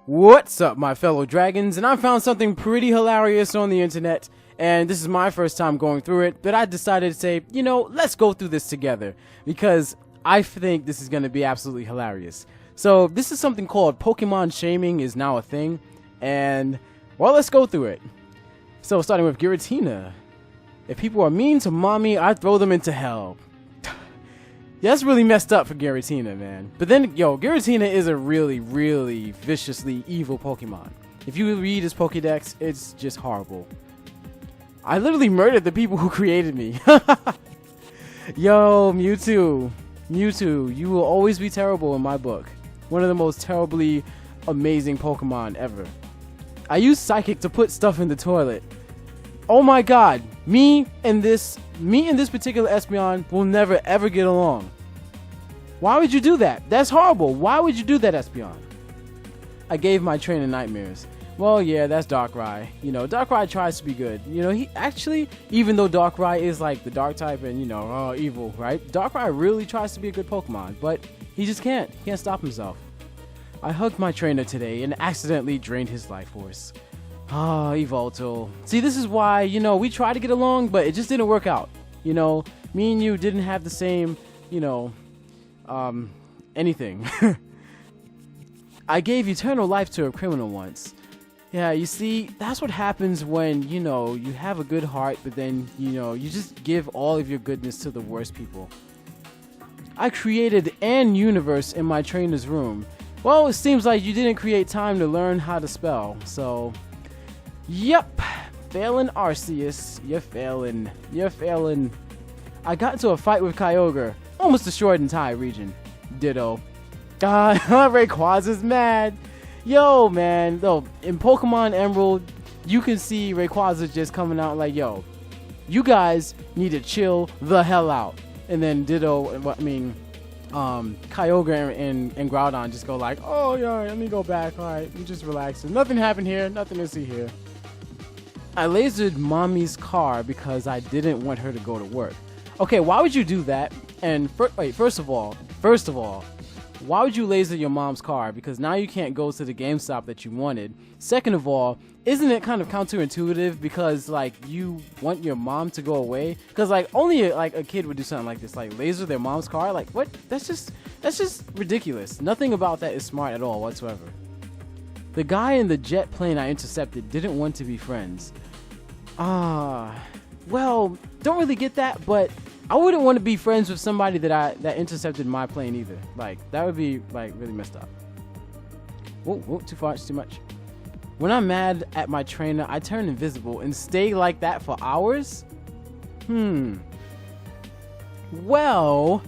What's up, my fellow dragons? And I found something pretty hilarious on the internet, and this is my first time going through it, but I decided to say, let's go through this together, because I think this is going to be absolutely hilarious. So, this is something called Pokemon shaming is now a thing, and, well, let's go through it. So, starting with Giratina. If people are mean to mommy, I throw them into hell. Yeah, that's really messed up for Giratina, man. But then, Giratina is a really, really viciously evil Pokemon. If you read his Pokédex, it's just horrible. I literally murdered the people who created me. Yo, Mewtwo. Mewtwo, you will always be terrible in my book. One of the most terribly amazing Pokemon ever. I use Psychic to put stuff in the toilet. Oh my god, me and this particular Espeon will never ever get along. Why would you do that? That's horrible. Why would you do that, Espeon? I gave my trainer nightmares. Well, yeah, that's Darkrai. Darkrai tries to be good. He actually, even though Darkrai is like the dark type and, evil, right? Darkrai really tries to be a good Pokemon, but he just can't. He can't stop himself. I hugged my trainer today and accidentally drained his life force. Ah, Yveltal. See, this is why, we tried to get along, but it just didn't work out. Me and you didn't have the same, anything. I gave eternal life to a criminal once. Yeah, you see, that's what happens when, you have a good heart, but then, you just give all of your goodness to the worst people. I created an universe in my trainer's room. Well, it seems like you didn't create time to learn how to spell, so... Yep, failing Arceus. You're failing. You're failing. I got into a fight with Kyogre. Almost destroyed an entire region. Ditto. God, Rayquaza's mad. Yo, man. Though, in Pokemon Emerald, you can see Rayquaza just coming out like, yo, you guys need to chill the hell out. And then Ditto, Kyogre and Groudon just go like, oh, yeah, let me go back. All right, you just relax. Nothing happened here. Nothing to see here. I lasered mommy's car because I didn't want her to go to work. Okay, why would you do that? And first of all, why would you laser your mom's car? Because now you can't go to the GameStop that you wanted. Second of all, isn't it kind of counterintuitive because you want your mom to go away? Because only a kid would do something like this, like laser their mom's car. Like what? That's just ridiculous. Nothing about that is smart at all whatsoever. The guy in the jet plane I intercepted didn't want to be friends. Well, don't really get that, but I wouldn't want to be friends with somebody that intercepted my plane either. That would be really messed up. Whoa, too far, it's too much. When I'm mad at my trainer, I turn invisible and stay like that for hours? Well,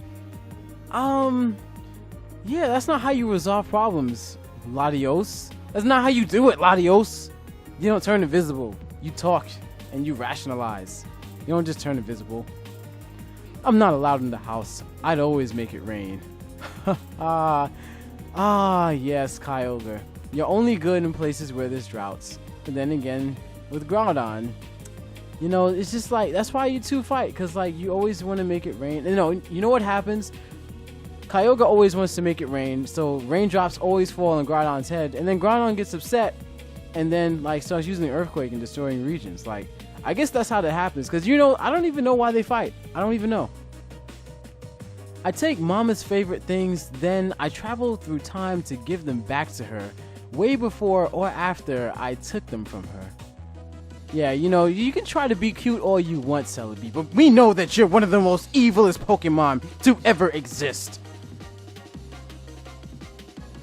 yeah, that's not how you resolve problems, Latios. That's not how you do it, Latios. You don't turn invisible. You talk and you rationalize. You don't just turn invisible. I'm not allowed in the house. I'd always make it rain. Yes, Kyogre. You're only good in places where there's droughts. But then again, with Groudon, it's just that's why you two fight. Because, you always want to make it rain. You know what happens? Kyogre always wants to make it rain. So, raindrops always fall on Groudon's head. And then Groudon gets upset. And then, starts using the Earthquake and destroying regions. I guess that's how that happens. Because, I don't even know why they fight. I don't even know. I take Mama's favorite things, then I travel through time to give them back to her. Way before or after I took them from her. Yeah, you can try to be cute all you want, Celebi, but we know that you're one of the most evilest Pokemon to ever exist.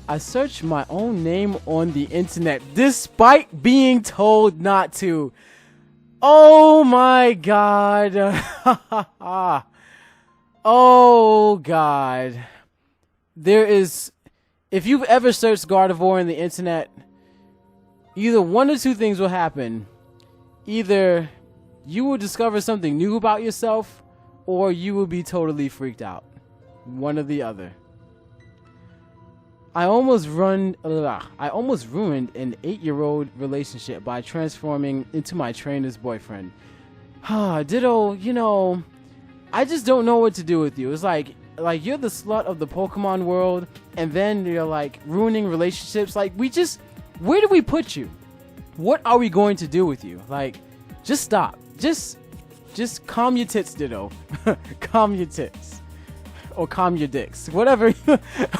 I searched my own name on the internet, despite being told not to. Oh my god. Oh god. If you've ever searched Gardevoir on the internet, either one or two things will happen. Either you will discover something new about yourself, or you will be totally freaked out. One or the other. I almost ruined an 8-year-old relationship by transforming into my trainer's boyfriend. Ditto, I just don't know what to do with you. It's like you're the slut of the Pokemon world, and then you're ruining relationships. Where do we put you? What are we going to do with you? Like, just stop. Just calm your tits, Ditto. Calm your tits. Or calm your dicks. Whatever,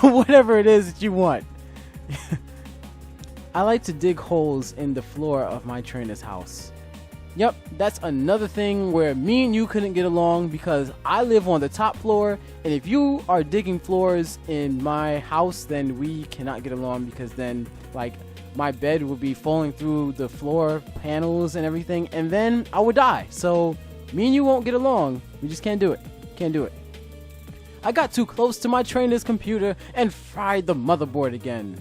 whatever it is that you want. I like to dig holes in the floor of my trainer's house. Yep, that's another thing where me and you couldn't get along because I live on the top floor, and if you are digging floors in my house, then we cannot get along because then, like, my bed would be falling through the floor panels and everything, and then I would die. So me and you won't get along. We just can't do it. Can't do it. I got too close to my trainer's computer and fried the motherboard again.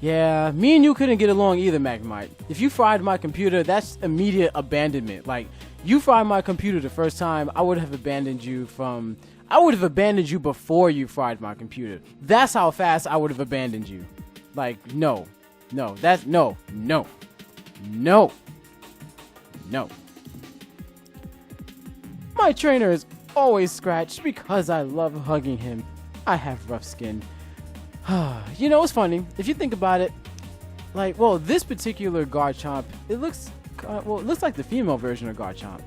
Yeah, me and you couldn't get along either, Magnemite. If you fried my computer, that's immediate abandonment. Like, you fried my computer the first time, I would have abandoned you before you fried my computer. That's how fast I would have abandoned you. Like, no. No. My trainer is always scratched because I love hugging him. I have rough skin. You know, it's funny if you think about it. Like, well, this particular Garchomp, it looks like the female version of Garchomp.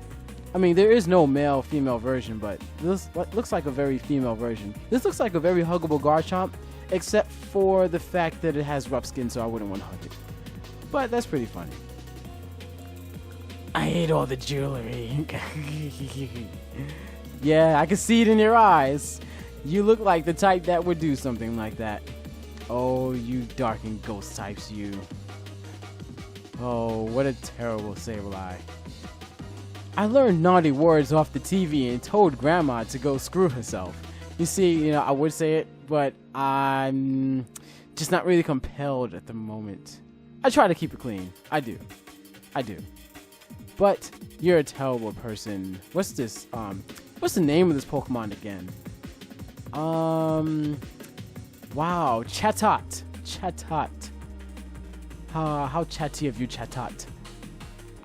I mean, there is no male-female version, but this looks like a very female version. This looks like a very huggable Garchomp, except for the fact that it has rough skin, so I wouldn't want to hug it. But that's pretty funny. I hate all the jewelry. Yeah, I can see it in your eyes. You look like the type that would do something like that. Oh, you dark and ghost types, you. Oh, what a terrible Sableye. I learned naughty words off the TV and told Grandma to go screw herself. You see, I would say it, but I'm just not really compelled at the moment. I try to keep it clean. I do. But you're a terrible person. What's this? What's the name of this Pokemon again? Wow, Chatot. How chatty of you, Chatot.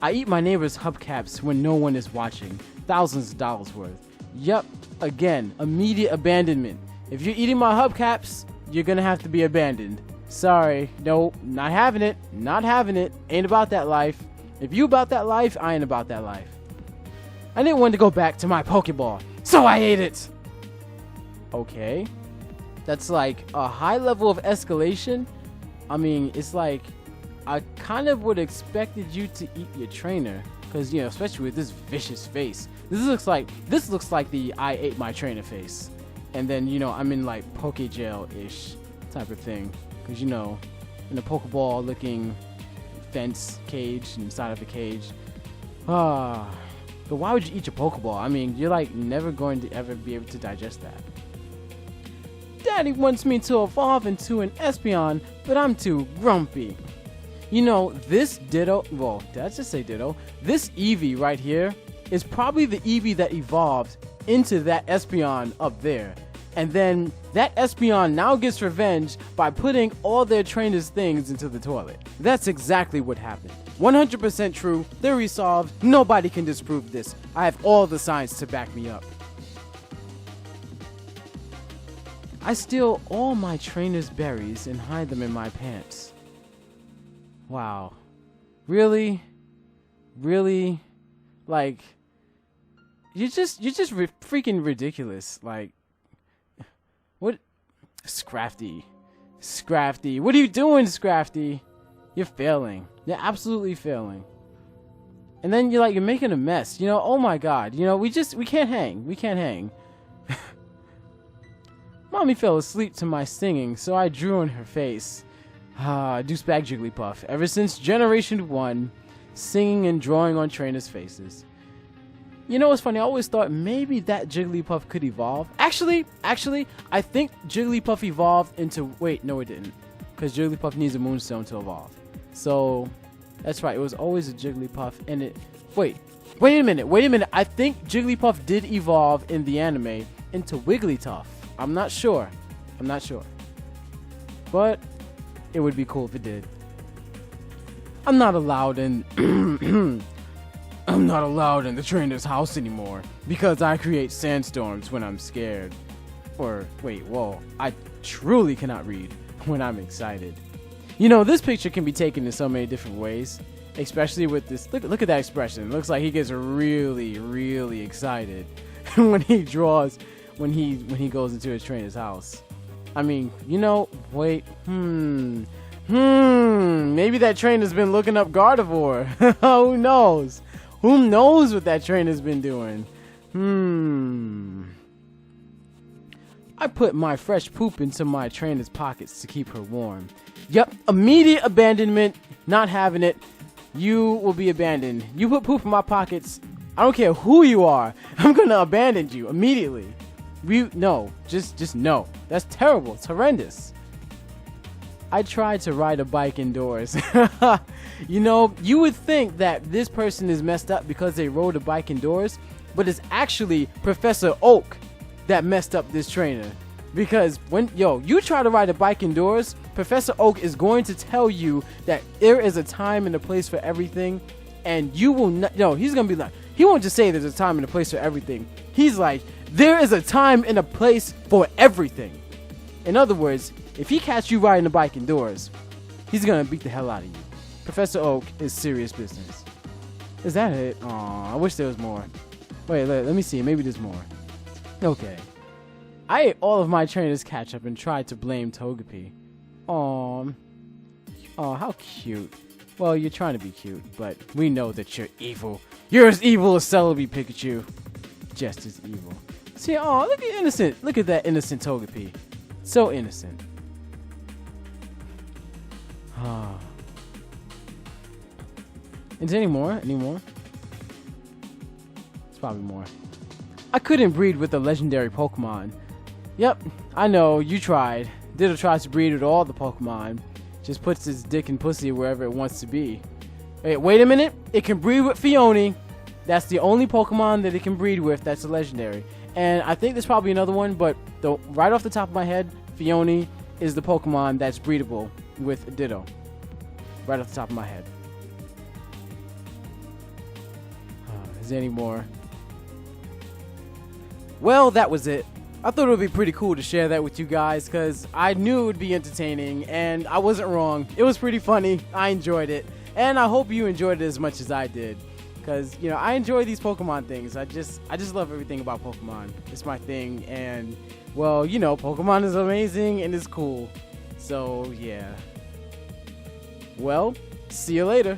I eat my neighbor's hubcaps when no one is watching. Thousands of dollars worth. Yep, again, immediate abandonment. If you're eating my hubcaps, you're gonna have to be abandoned. Sorry, no, not having it. Ain't about that life. If you about that life, I ain't about that life. I didn't want to go back to my Pokeball, so I ate it. Okay, that's like a high level of escalation. I mean, it's like I kind of would expected you to eat your trainer, because especially with this vicious face. This looks like the I ate my trainer face, and then I'm in like Poke Jail-ish type of thing, because in a Pokeball looking fence cage inside of a cage. But why would you eat your Pokeball? I mean, you're like never going to ever be able to digest that. Daddy wants me to evolve into an Espeon, but I'm too grumpy. This Ditto, well, did I just say Ditto? This Eevee right here is probably the Eevee that evolved into that Espeon up there. And then that Espeon now gets revenge by putting all their trainers' things into the toilet. That's exactly what happened. 100% true, theory solved, nobody can disprove this. I have all the science to back me up. I steal all my trainers' berries and hide them in my pants. Wow. Really? Like, you're just freaking ridiculous. Like, what? Scrafty. What are you doing, Scrafty? You're failing. You're absolutely failing. And then you're making a mess. Oh my god. We can't hang. Mommy fell asleep to my singing, so I drew on her face. Douchebag Jigglypuff. Ever since Generation 1, singing and drawing on trainers' faces. What's funny? I always thought maybe that Jigglypuff could evolve. Actually, I think Jigglypuff evolved into... Wait, no it didn't. Because Jigglypuff needs a Moonstone to evolve. So, that's right. It was always a Jigglypuff. And it... Wait a minute. I think Jigglypuff did evolve in the anime into Wigglytuff. I'm not sure. But it would be cool if it did. I'm not allowed in the trainer's house anymore because I create sandstorms when I'm scared. Or wait, whoa, I truly cannot read when I'm excited. You know, this picture can be taken in so many different ways, especially with this. Look at that expression. It looks like he gets really, really excited when he draws, when he goes into his trainer's house. I mean, you know, wait, maybe that trainer's been looking up Gardevoir. Who knows? Who knows what that trainer's been doing? I put my fresh poop into my trainer's pockets to keep her warm. Yep, immediate abandonment, not having it. You will be abandoned. You put poop in my pockets, I don't care who you are, I'm gonna abandon you immediately. No, just no. That's terrible, it's horrendous. I tried to ride a bike indoors. You know, you would think that this person is messed up because they rode a bike indoors, but it's actually Professor Oak that messed up this trainer. Because when you try to ride a bike indoors, Professor Oak is going to tell you that there is a time and a place for everything, and you will not. He's gonna be like, he won't just say there's a time and a place for everything. He's like, there is a time and a place for everything. In other words, if he catch you riding a bike indoors, he's gonna beat the hell out of you. Professor Oak is serious business. Is that it? Aw, I wish there was more. Wait, let me see. Maybe there's more. Okay. I ate all of my trainer's ketchup and tried to blame Togepi. Aw. Oh, how cute. Well, you're trying to be cute, but we know that you're evil. You're as evil as Celebi, Pikachu. Just as evil. See, oh, look at innocent. Look at that innocent Togepi. So innocent. Is there any more? Any more? It's probably more. I couldn't breed with a legendary Pokemon. Yep, I know, you tried. Ditto tries to breed with all the Pokemon. Just puts its dick and pussy wherever it wants to be. Wait a minute. It can breed with Phione. That's the only Pokemon that it can breed with that's a legendary. And I think there's probably another one, but right off the top of my head, Phione is the Pokemon that's breedable with Ditto. Right off the top of my head. Is there any more? Well, that was it. I thought it would be pretty cool to share that with you guys because I knew it would be entertaining and I wasn't wrong. It was pretty funny. I enjoyed it. And I hope you enjoyed it as much as I did. Because, you know, I enjoy these Pokemon things. I just love everything about Pokemon. It's my thing. And, well, you know, Pokemon is amazing and it's cool. So, yeah. Well, see you later.